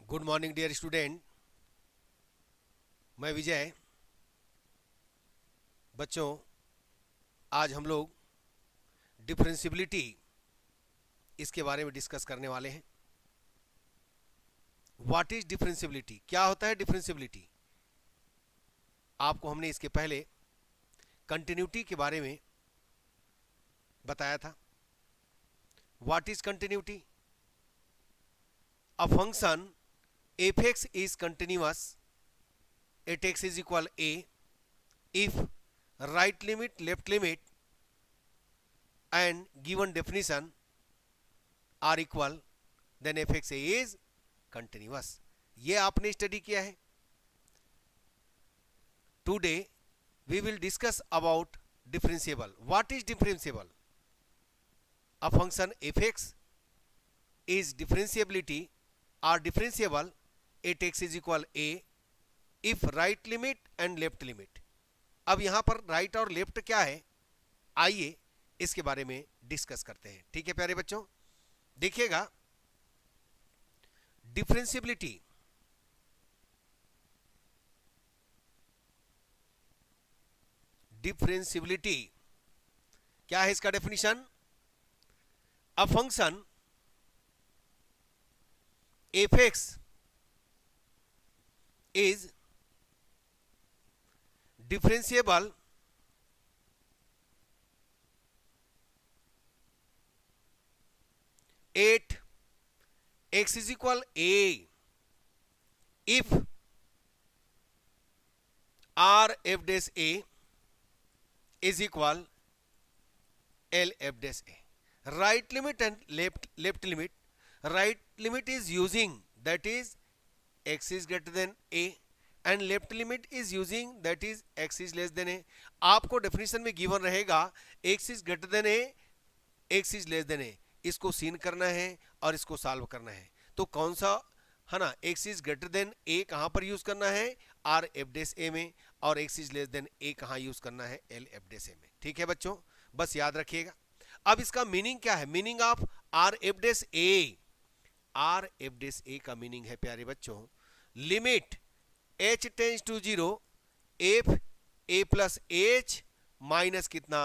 Good morning dear student. मैं विजय। बच्चों, आज हम लोग डिफरेंशियबिलिटी इसके बारे में डिस्कस करने वाले हैं। व्हाट इज डिफरेंशियबिलिटी, क्या होता है डिफरेंशियबिलिटी। आपको हमने इसके पहले कंटिन्यूटी के बारे में बताया था। What is continuity? A function F x is continuous at x is equal A if right limit, left limit and given definition are equal, then fxa is continuous। ये आपने स्टडी किया है। Today we will discuss about differentiable। what is differentiable? A function fx is differentiability or differentiable at x is equal a if right limit and left limit। अब यहां पर right और left क्या है, आइए इसके बारे में डिस्कस करते हैं। ठीक है प्यारे बच्चों, देखिएगा डिफरेंशियबिलिटी क्या है, इसका definition. A function F x is differentiable at x is equal a if r f dash a is equal l f dash a। right limit and left limit, right limit is using that is x is greater than a and left limit is using that is x is less than a. आपको definition में given रहेगा x is greater than a, x is less than a. इसको seen करना है और इसको solve करना है। तो कौन सा है ना, एक्स इज ग्रेटर देन ए कहां पर यूज करना है, आर एफ डेस ए में, और एक्स इज लेस देन ए कहां यूज करना है, एल एफ डेस ए में। ठीक है बच्चों, बस याद रखिएगा। अब इसका मीनिंग क्या है, meaning of R F dash a. R F dash a का मीनिंग है प्यारे बच्चों, limit h tends to 0 f a plus h minus कितना,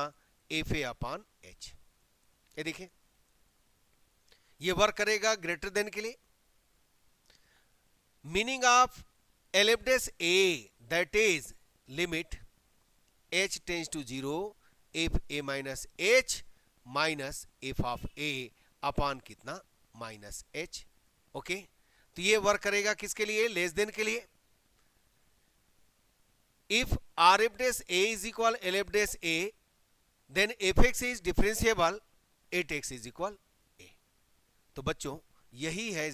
एफ ए अपॉन एच। ये देखिए, ये वर्क करेगा ग्रेटर देन के लिए। Meaning of L F dash a that is limit h tends to 0 f a minus h minus f of a upon कितना, minus h. Okay, तो ये work करेगा किसके लिए, लेस देन के लिए। if rf dash a is equal lf dash a then fx is differentiable at x is equal a। तो बच्चों यही है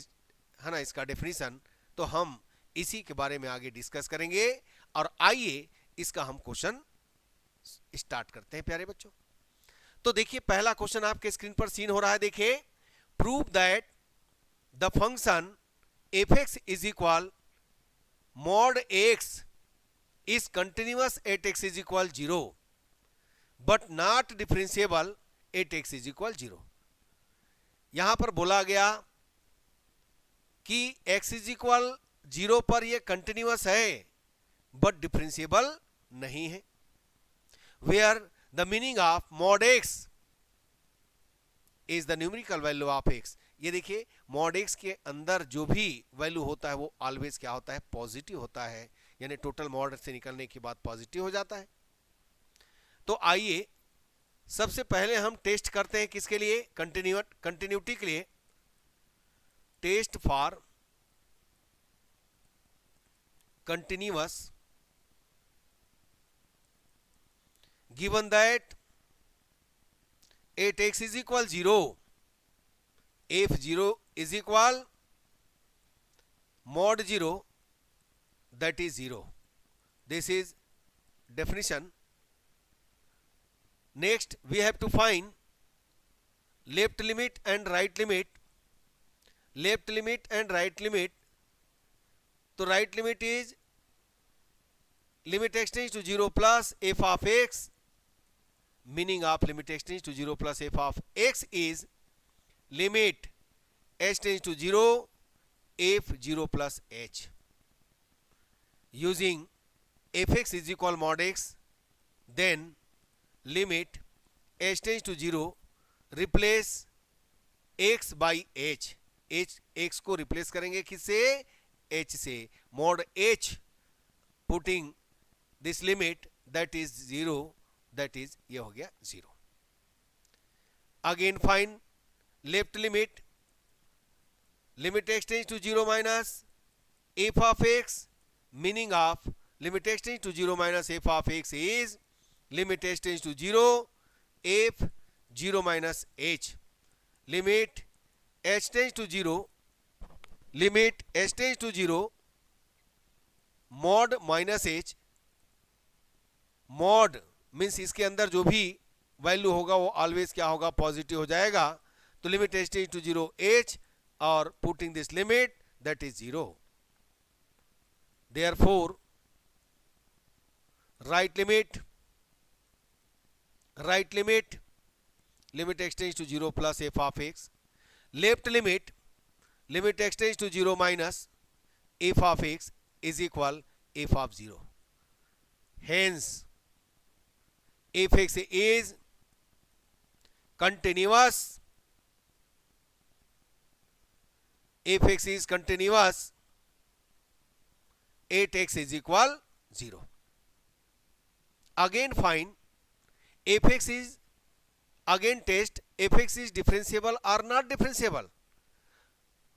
ना इसका डेफिनेशन। तो हम इसी के बारे में आगे डिस्कस करेंगे और आइए इसका हम क्वेश्चन स्टार्ट करते हैं प्यारे बच्चों। तो देखिए पहला क्वेश्चन आपके स्क्रीन पर सीन हो रहा है। देखिए, prove that the function fx is equal mod x is continuous at x is equal 0 but not differentiable at x is equal 0। यहां पर बोला गया कि x is equal 0 पर यह कंटिन्यूअस है बट डिफरेंशिएबल नहीं है। Where the meaning of mod x is the numerical value of x। ये देखिए, mod x के अंदर जो भी वैल्यू होता है वो ऑलवेज क्या होता है, पॉजिटिव होता है, यानी टोटल मॉड से निकलने के बाद पॉजिटिव हो जाता है। तो आइए सबसे पहले हम टेस्ट करते हैं किसके लिए, कंटिन्यूटी के लिए। Test for continuous given that at x is equal 0 f 0 is equal mod 0 that is 0। this is definition। next we have to find left limit and right limit। left limit and right limit, तो right limit is limit x tends to 0 plus f of x। meaning of limit x tends to 0 plus f of x is limit h tends to 0 f0 plus h. Using fx is equal mod x, then limit h tends to 0, replace x by h. x को replace करेंगे किससे? h से. mod h putting this limit, that is 0, that is ये हो गया 0. Again find left limit, limit x tends to 0 minus f of x, meaning of limit x tends to 0 minus f of x is limit h tends to 0, f 0 minus h. Limit h tends to 0, limit h tends to 0, mod minus h. mod means इसके अंदर जो भी value होगा वो always क्या होगा? Positive हो जाएगा. तो limit h tends to 0 h, और putting this limit, that is 0. Therefore right limit limit x tends to 0 plus f of x. Left limit x tends to 0 minus f of x is equal f of 0. Hence fx is continuous. fx is continuous at x is equal 0. Again find fx is, again test fx is differentiable or not differentiable.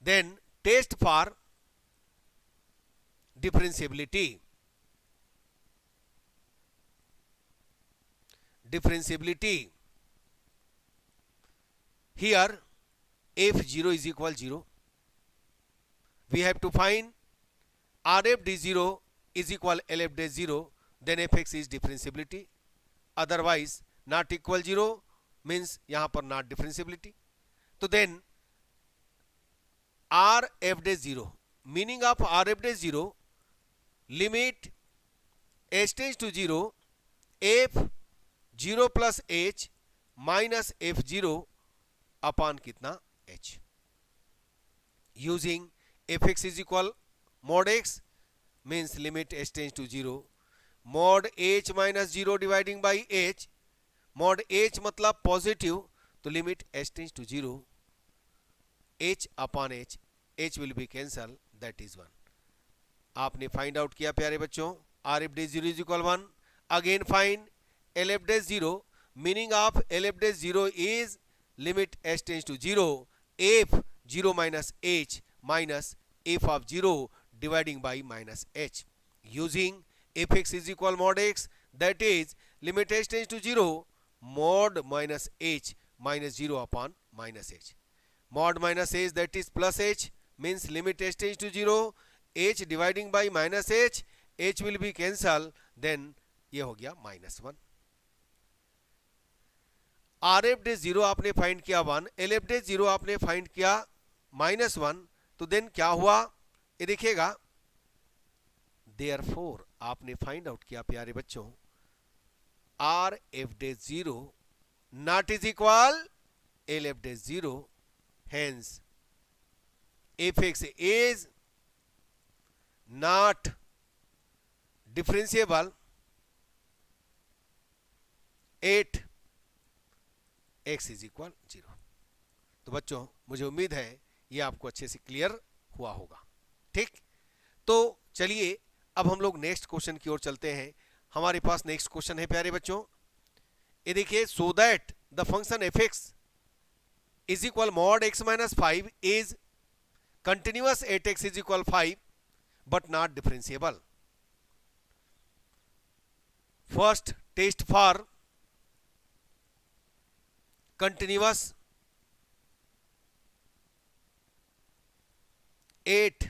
Then test for differentiability. Here f0 is equal 0. We have to find rf d0 is equal lf d0, then fx is differentiability. Otherwise not equal 0 means यहाँ पर not differentiability. तो then rf d0, meaning of rf d0, limit h tends to 0, f 0 plus h minus f0 upon कितना? h. Using fx is equal mod x, means limit h tends to 0, mod h minus 0 dividing by h. mod h मतलब positive, तो limit h tends to 0, h upon h, h will be cancel, that is 1. आपने find out किया प्यारे बच्चों, rf d0 is equal 1. Again find lf d0, meaning of lf d0 is limit h tends to 0, f 0 minus h minus f of 0 dividing by minus h. Using fx is equal mod x, that is limit h tends to 0, mod minus h minus 0 upon minus h. Mod minus h, that is plus h, means limit h tends to 0, h dividing by minus h, h will be cancel, then ये हो गया minus 1. rf d0 आपने find किया 1, lf d0 आपने find किया minus 1, तो then क्या हुआ ये देखिएगा. Therefore आपने फाइंड आउट किया प्यारे बच्चों, rf d0 not is equal lf d0, hence fx is not differentiable at x is equal 0. तो बच्चों मुझे उम्मीद है ये आपको अच्छे से क्लियर हुआ होगा. ठीक, तो चलिए अब हम लोग नेक्स्ट क्वेश्चन की ओर चलते हैं. हमारे पास नेक्स्ट क्वेश्चन है प्यारे बच्चों, ये देखिए, so that the function F x is equal mod x minus 5 is continuous at x is equal 5 but not differentiable. First test for continuous at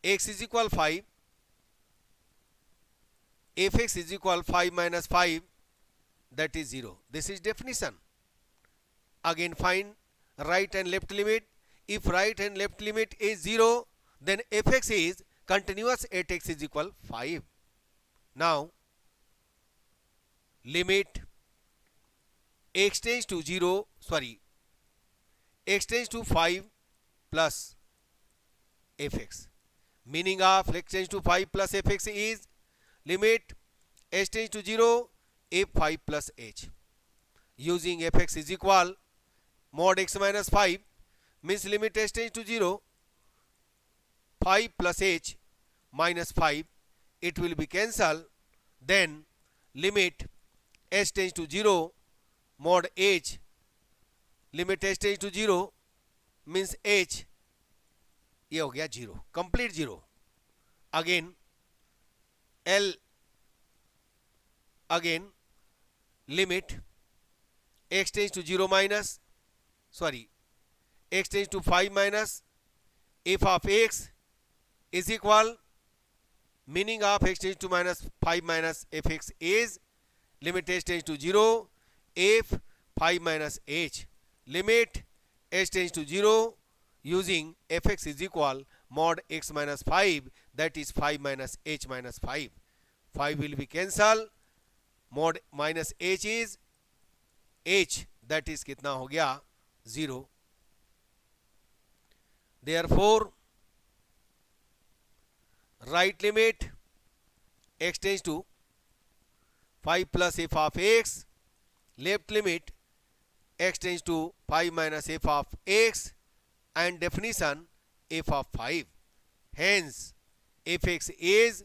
x is equal 5, fx is equal 5 minus 5, that is 0. This is definition. Again find right and left limit. If right and left limit is 0, then fx is continuous at x is equal 5. Now limit x tends to 0, x tends to 5 plus fx. Meaning of x tends to 5 plus fx is limit h tends to 0 f5 plus h. Using fx is equal mod x minus 5 means limit h tends to 0 5 plus h minus 5, it will be cancelled. Then limit h tends to 0 mod h, limit h tends to 0 means h ये हो गया 0, complete 0. Again l again limit x tends to 0 minus x tends to 5 minus f of x is equal, meaning of x tends to minus 5 minus fx is limit h tends to 0 f 5 minus h. Limit h tends to 0 using fx is equal mod x minus 5, that is 5 minus h minus 5. 5 will be cancelled. mod minus h is h, that is कितना हो गया 0. Therefore right limit x tends to 5 plus f of x, left limit x tends to 5 minus f of x, and definition f of 5. Hence fx is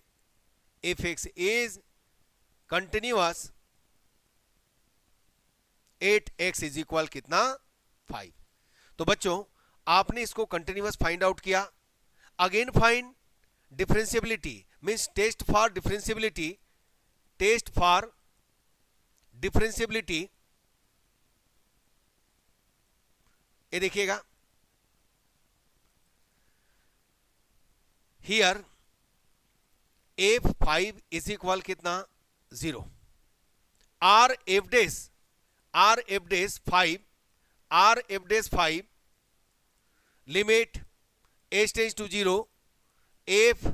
continuous at x is equal कितना 5. तो बच्चों आपने इसको continuous find out किया. Again find differentiability means test for differentiability. ये देखिएगा here f5 is equal कितना 0. r f dash 5 limit h tends to 0 f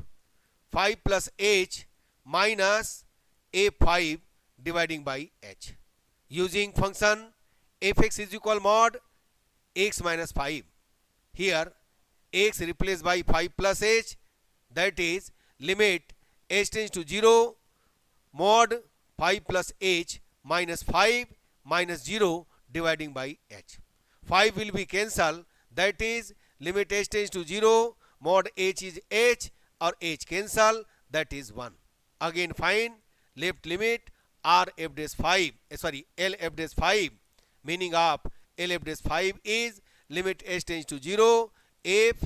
5 plus h minus f5 dividing by h. Using function fx is equal mod x minus 5. Here x replaced by 5 plus h, that is limit h tends to 0 mod 5 plus h minus 5 minus 0 dividing by h. 5 will be cancelled, that is limit h tends to 0 mod h is h or h cancel, that is 1. Again find left limit r f dash 5 l f dash 5, meaning of l f dash 5 is limit h tends to 0 f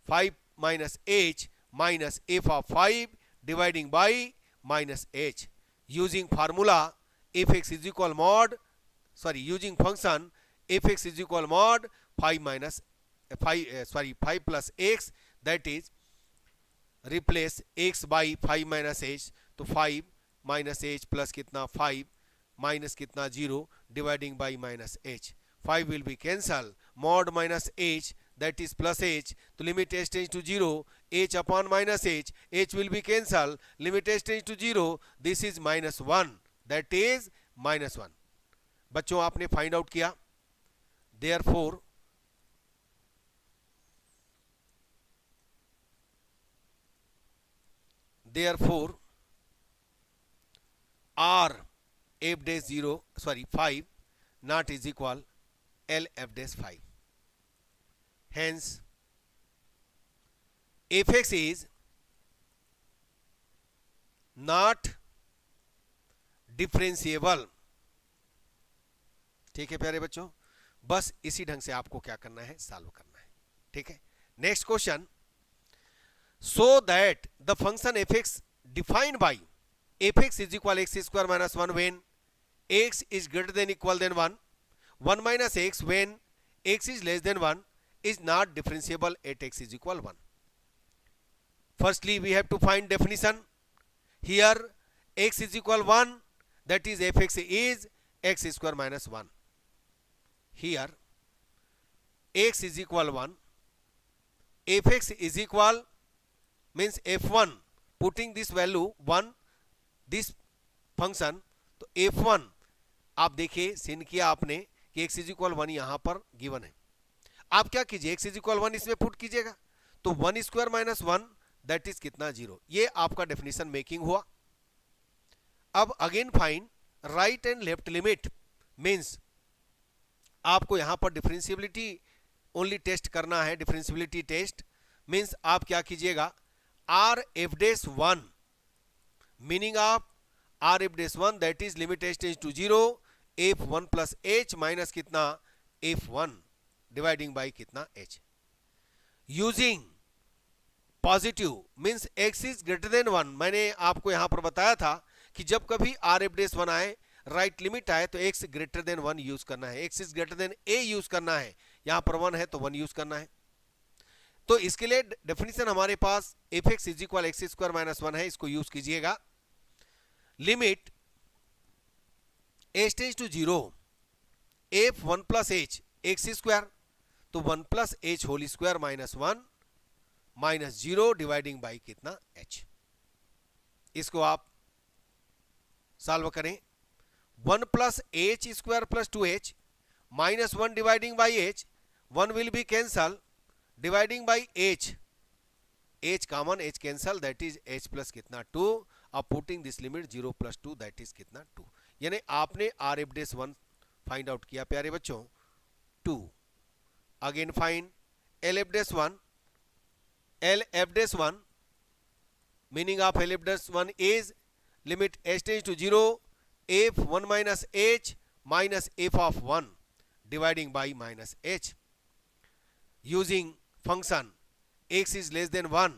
5 minus h minus f of 5 dividing by minus h. Using formula fx is equal mod using function fx is equal mod 5 minus 5 plus x, that is replace x by 5 minus h, तो 5 minus h plus कितना 5 minus कितना 0 dividing by minus h. 5 will be cancelled. Mod minus h, that is plus h, तो limit h tends to 0 h upon minus h will be cancelled. Limit h tends to 0, this is minus 1, that is minus 1. बच्चों आपने find out किया. Therefore r f dash 5 not is equal l f dash 5. Hence fx is not differentiable. ठीक है प्यारे बच्चों, बस इसी ढंग से आपको क्या करना है, सॉल्व करना है. ठीक है. Next question. so that the function fx defined by fx is equal x square minus 1 when x is greater than equal than 1 minus x when x is less than 1 is not differentiable at x is equal 1. Firstly we have to find definition. Here x is equal 1, that is fx is x square minus 1. Here x is equal 1, fx is equal means f1, putting this value 1 this function, तो f1 आप देखिए सिन किया आपने कि x is equal 1 यहां पर given है. आप क्या कीजिए x is equal 1 इसमें पुट कीजिएगा, तो 1 स्क्वायर माइनस 1 दैट इज कितना 0। ये आपका डेफिनेशन मेकिंग हुआ। अब again find right and left limit means आपको यहां पर डिफरेंशियबिलिटी ओनली टेस्ट करना है। डिफरेंशियबिलिटी टेस्ट मीन्स आप क्या कीजिएगा, R F dash 1 meaning of R F dash 1 that is limit h tends to 0 f 1 plus h minus कितना f 1 dividing by कितना h. Using positive means x is greater than 1। मैंने आपको यहां पर बताया था कि जब कभी आर एफ डेस 1 आए, राइट लिमिट आए, तो एक्स ग्रेटर देन 1 यूज करना है, x is greater than A use करना है। यहां पर 1 है तो 1 यूज करना है। तो इसके लिए डेफिनेशन हमारे पास f x is equal x square minus 1 है, इसको यूज कीजिएगा। Limit h tends to 0 f 1 plus h x square, तो 1 plus h whole square minus 1 minus 0 dividing by कितना एच। इसको आप सॉल्व करें। 1 plus h square plus 2h minus 1 dividing by h, 1 will be cancel dividing by h, h common, h cancel that is H plus कितना 2। अब putting this limit 0 plus 2 that is कितना 2। यानी आपने R F dash 1 find out किया प्यारे बच्चों 2। Again find L F dash 1, L F dash 1 meaning of L F dash 1 is limit h tends to 0 f 1 minus h minus f of 1 dividing by minus h. Using function x is less than 1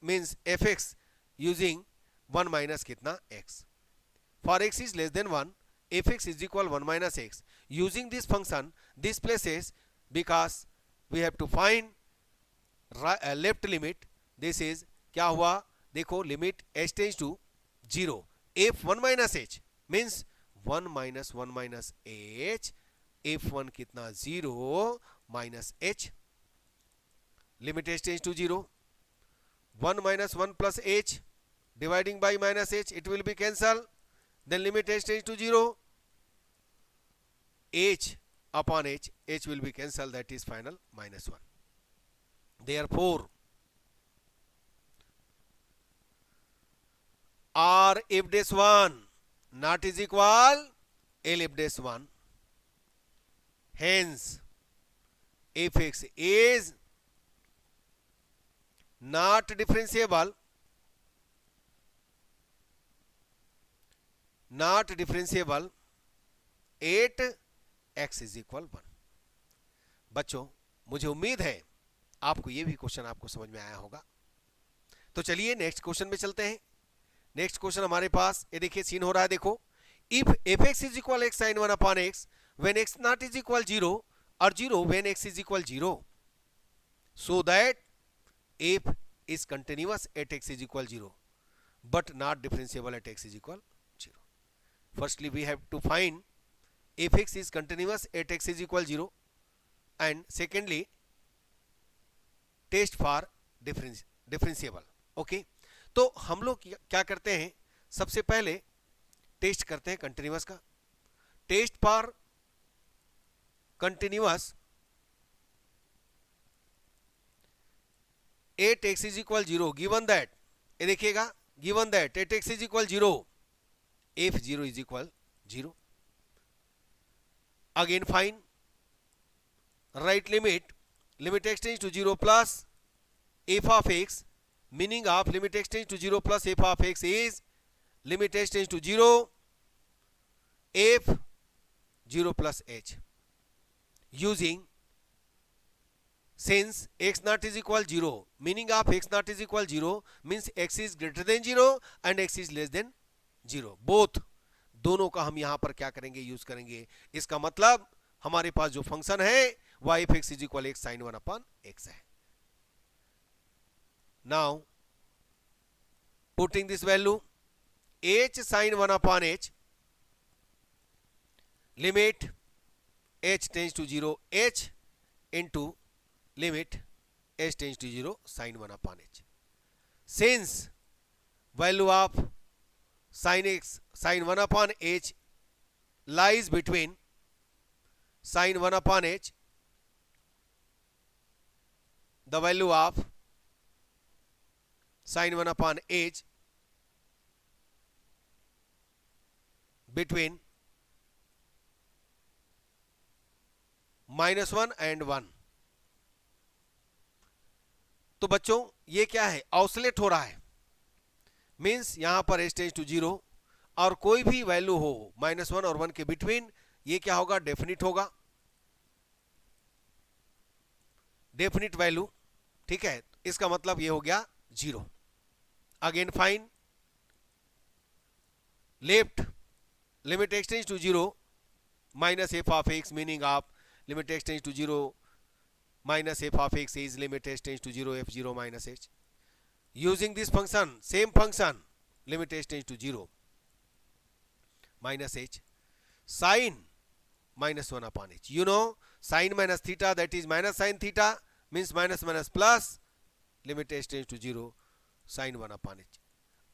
means fx using 1 minus कितना x। For x is less than 1 fx is equal 1 minus x। using this function this places because we have to find left limit। this is क्या हुआ देखो, limit h tends to 0 f 1 minus h means 1 minus 1 minus h, f1 कितना 0 minus h, limit h tends to 0, 1 minus 1 plus h dividing by minus h, it will be cancel, then limit h tends to 0, h upon h, h will be cancelled, that is final minus 1. Therefore R if dash 1 not is equal L if dash 1, hence fx is not differentiable at x is equal 1। बच्चों मुझे उम्मीद है आपको ये भी question आपको समझ में आया होगा। तो चलिए नेक्स्ट क्वेश्चन में चलते हैं। नेक्स्ट क्वेश्चन हमारे पास ये देखिए सीन हो रहा है, देखो if f x is equal x sine 1 upon x when x not is equal 0 और 0 when x is equal 0 so that f is continuous at x is equal 0 but not differentiable at x is equal 0. Firstly we have to find fx is continuous at x is equal 0 and secondly test for differentiable। okay, तो हम लोग क्या करते हैं, सबसे पहले test करते हैं कंटिन्यूअस का। Test for continuous at x is equal 0 given that, ये देखिएगा given that at x is equal 0 f 0 is equal 0। Again fine right limit, limit x tends to 0 plus f of x, meaning of limit x tends to 0 plus f of x is limit x tends to 0 f 0 plus h। using since x naught is equal 0, meaning of x naught is equal 0 means x is greater than 0 and x is less than 0, both दोनों का हम यहां पर क्या करेंगे, use करेंगे। इसका मतलब हमारे पास जो फंक्शन है वह f x is equal x sine 1 upon x है। Now putting this value h sin 1 upon h, limit h tends to 0 h into limit h tends to 0 sin 1 upon h। Since value of sin x sin 1 upon h lies between sin 1 upon h the value of sin 1 upon h between -1 and 1। तो बच्चों ये क्या है, oscillate हो रहा है, means यहां पर h टेंड्स टू 0 और कोई भी वैल्यू हो -1 और 1 के बिटवीन, ये क्या होगा, डेफिनिट होगा, डेफिनिट वैल्यू। ठीक है, इसका मतलब ये हो गया 0। Again fine left limit x tends to 0 minus f of x, meaning of limit x tends to 0 minus f of x is limit x tends to 0 f0 minus h. Using this function, same function, limit x tends to 0 minus h, sin minus 1 upon h. You know, sin minus theta, that is minus sin theta, means minus minus plus, limit h tends to 0 sin 1 upon h.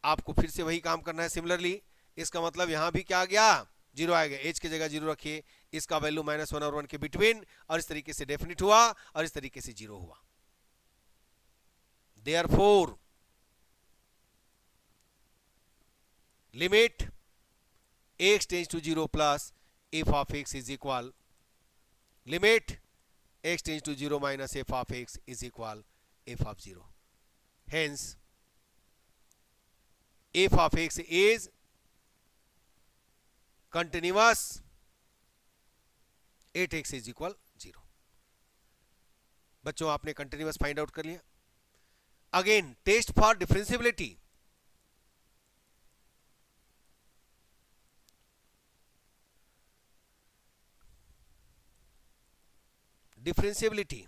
आपको फिर से वही काम करना है similarly. इसका मतलब यहां भी क्या आ गया, 0 आएगा, h की जगह 0 रखिए, इसका वैल्यू -1 और 1 के बिटवीन, और इस तरीके से डेफिनिट हुआ और इस तरीके से 0 हुआ। Therefore limit x tends to 0 plus f of x is equal limit x tends to 0 minus f of x is equal f of 0. Hence f of x is continuous at x is equal 0। बच्चों आपने continuous find out कर लिया। Again test for differentiability. Differentiability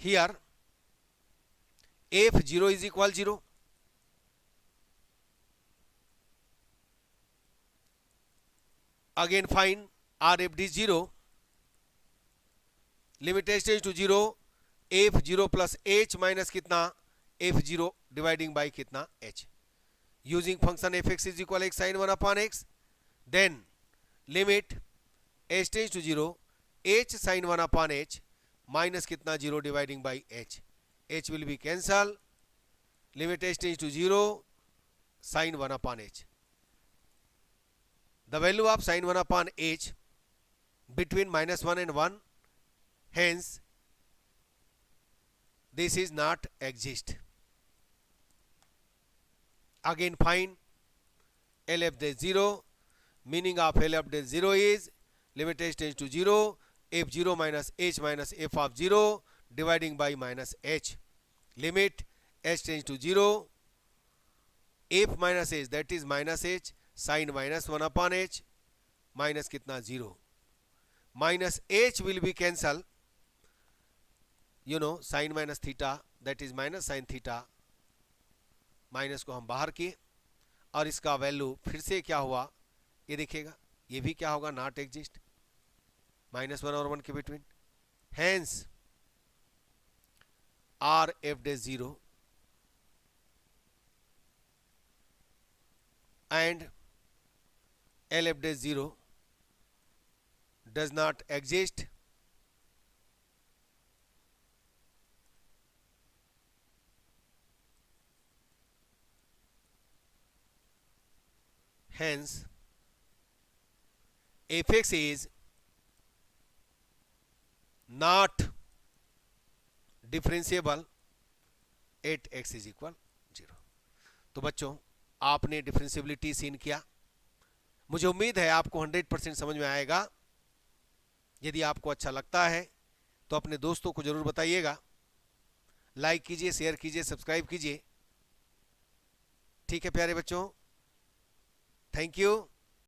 here f0 is equal 0, again find RFD 0, limit h tends to 0, f0 plus h minus कितना, f0 dividing by कितना, h, using function fx is equal x sin 1 upon x, then limit h tends to 0, h sin 1 upon h minus कितना, 0 dividing by h, h will be cancel, limit h tends to 0 sin 1 upon h. The value of sin 1 upon h between -1 and 1, hence this is not exist. Again find L f dash 0, meaning of L f dash 0 is limit h tends to 0, f0 minus h minus f of 0 dividing by minus h, limit h tends to 0, f minus h, that is minus h sin minus 1 upon h minus कितना, 0, minus h will be cancel, you know, sin minus theta, that is minus sin theta, minus को हम बाहर किए और इसका value फिर से क्या हुआ, ये देखिएगा, ये भी क्या होगा, नॉट एग्जिस्ट, -1 और 1 के between, hence R F day 0 and L f dash 0 does not exist, hence fx is not differentiable at x is equal 0। तो बच्चों आपने डिफरेंशिएबिलिटी सीन किया, मुझे उम्मीद है आपको 100% समझ में आएगा। यदि आपको अच्छा लगता है तो अपने दोस्तों को जरूर बताइएगा, लाइक कीजिए, शेयर कीजिए, सब्सक्राइब कीजिए। ठीक है प्यारे बच्चों, थैंक यू।